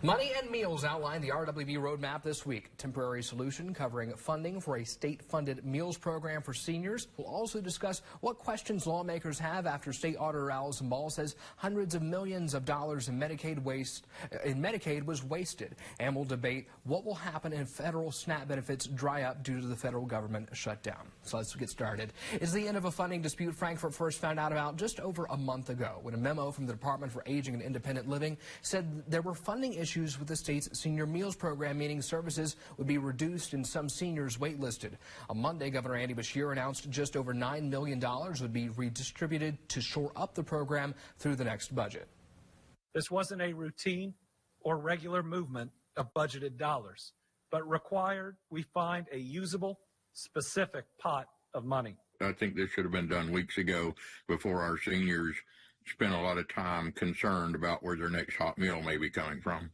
Money and Meals outlined the RWB roadmap this week. Temporary solution covering funding for a state-funded meals program for seniors. We'll also discuss what questions lawmakers have after State Auditor Allison Ball says hundreds of millions of dollars in Medicaid was wasted. And we'll debate what will happen if federal SNAP benefits dry up due to the federal government shutdown. So let's get started. It's the end of a funding dispute Frankfort first found out about just over a month ago when a memo from the Department for Aging and Independent Living said there were funding issues with the state's senior meals program, meaning services would be reduced and some seniors waitlisted. On Monday, Governor Andy Beshear announced just over $9 million would be redistributed to shore up the program through the next budget. This wasn't a routine or regular movement of budgeted dollars, but required we find a usable, specific pot of money. I think this should have been done weeks ago before our seniors spend a lot of time concerned about where their next hot meal may be coming from.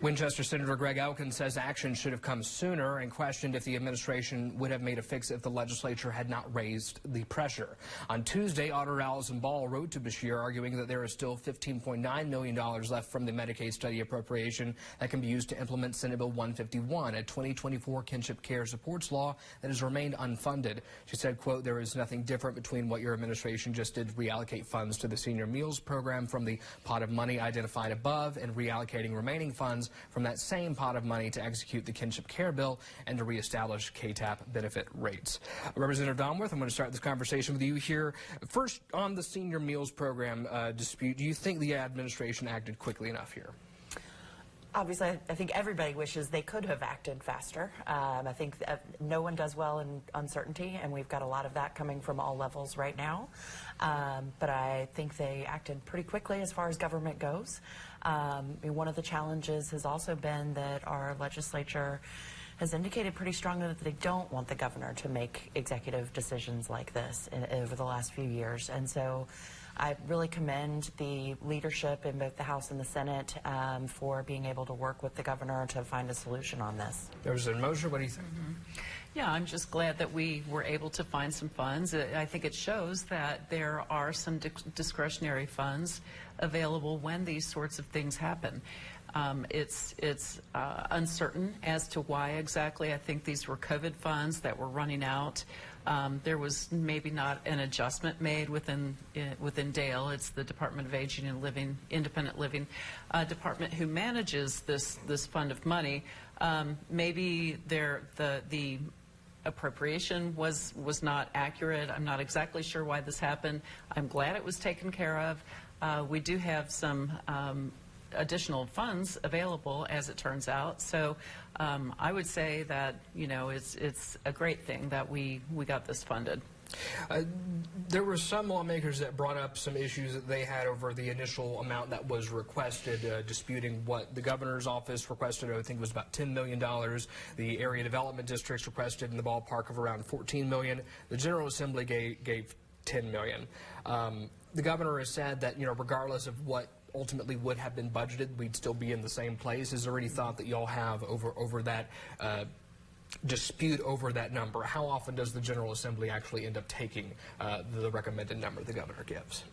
Winchester Senator Greg Elkins says action should have come sooner and questioned if the administration would have made a fix if the legislature had not raised the pressure. On Tuesday, Auditor Allison Ball wrote to Beshear arguing that there is still $15.9 million left from the Medicaid study appropriation that can be used to implement Senate Bill 151, a 2024 kinship care supports law that has remained unfunded. She said, quote, "There is nothing different between what your administration just did to reallocate funds to the senior meals program from the pot of money identified above and reallocating remaining funds from that same pot of money to execute the kinship care bill and to reestablish KTAP benefit rates." Representative Donworth, I'm going to start this conversation with you here. First, on the senior meals program dispute, do you think the administration acted quickly enough here? Obviously, I think everybody wishes they could have acted faster. I think no one does well in uncertainty, and we've got a lot of that coming from all levels right now. But I think they acted pretty quickly as far as government goes. One of the challenges has also been that our legislature has indicated pretty strongly that they don't want the governor to make executive decisions like this over the last few years. And so I really commend the leadership in both the House and the Senate for being able to work with the governor to find a solution on this. Representative Moser, what do you think? Yeah, I'm just glad that we were able to find some funds. I think it shows that there are some discretionary funds available when these sorts of things happen. It's uncertain as to why exactly. I think these were COVID funds that were running out. There was maybe not an adjustment made within Dale. It's the Department of Aging and Independent Living department who manages this fund of money. Maybe the appropriation was not accurate. I'm not exactly sure why this happened. I'm glad it was taken care of. We do have some additional funds available, as it turns out. So I would say that, you know, it's a great thing that we got this funded. There were some lawmakers that brought up some issues that they had over the initial amount that was requested, disputing what the governor's office requested. I think it was about $10 million. The area development districts requested in the ballpark of around $14 million. The General Assembly gave $10 million. The governor has said that, you know, regardless of what ultimately would have been budgeted, we'd still be in the same place. Is there any thought that y'all have over that dispute over that number? How often does the General Assembly actually end up taking the recommended number the governor gives?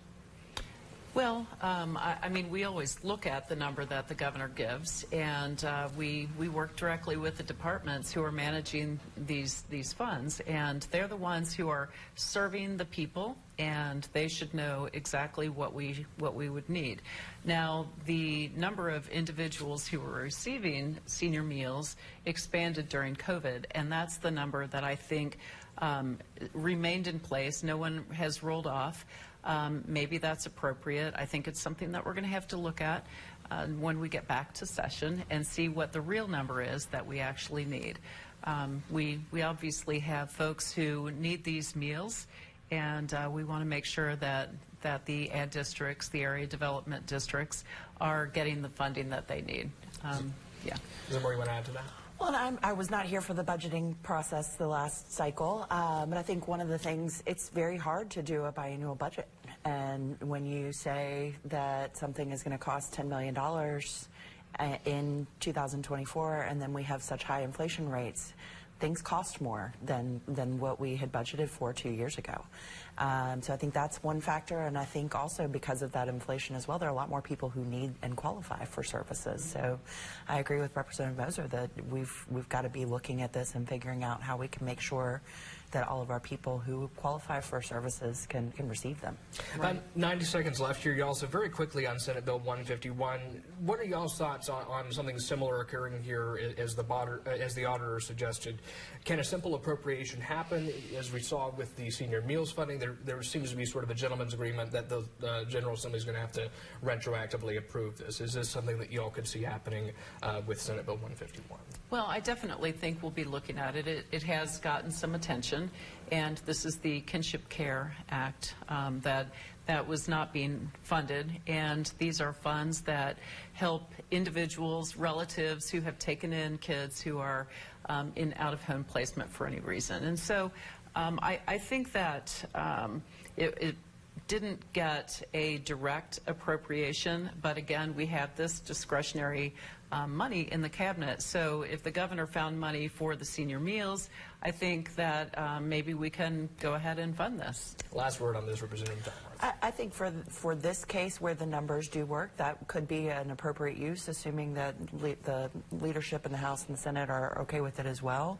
Well, I mean, we always look at the number that the governor gives, and we work directly with the departments who are managing these funds, and they're the ones who are serving the people, and they should know exactly what we would need. Now, the number of individuals who were receiving senior meals expanded during COVID, and that's the number that I think remained in place. No one has rolled off. Maybe that's appropriate. I think it's something that we're going to have to look at when we get back to session and see what the real number is that we actually need. We obviously have folks who need these meals, and we want to make sure that the ad districts, the area development districts, are getting the funding that they need. Yeah. Is there more you want to add to that? Well, I was not here for the budgeting process the last cycle, but I think one of the things, it's very hard to do a biannual budget. And when you say that something is going to cost $10 million in 2024, and then we have such high inflation rates, things cost more than what we had budgeted for 2 years ago. So I think that's one factor, and I think also because of that inflation as well, there are a lot more people who need and qualify for services. So I agree with Representative Moser that we've got to be looking at this and figuring out how we can make sure that all of our people who qualify for services can receive them. About 90 seconds left here, y'all. So very quickly on Senate Bill 151, what are y'all's thoughts on something similar occurring here as the auditor suggested? Can a simple appropriation happen? As we saw with the senior meals funding, there seems to be sort of a gentleman's agreement that the General Assembly is going to have to retroactively approve this. Is this something that y'all could see happening with Senate Bill 151? Well, I definitely think we'll be looking at it. It has gotten some attention, and this is the Kinship Care Act that was not being funded, and these are funds that help individuals, relatives who have taken in kids who are in out-of-home placement for any reason. And so I think that it didn't get a direct appropriation, but again, we have this discretionary money in the cabinet. So if the governor found money for the senior meals, I think that maybe we can go ahead and fund this. Last word on this, Representative Donworth. I think for this case where the numbers do work, that could be an appropriate use, assuming that the leadership in the House and the Senate are okay with it as well.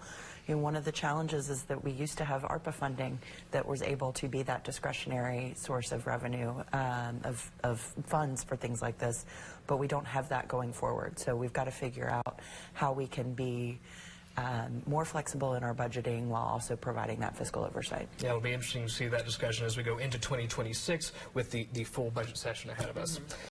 You know, one of the challenges is that we used to have ARPA funding that was able to be that discretionary source of revenue, of funds for things like this, but we don't have that going forward. So we've got to figure out how we can be more flexible in our budgeting while also providing that fiscal oversight. Yeah, it'll be interesting to see that discussion as we go into 2026 with the full budget session ahead of us.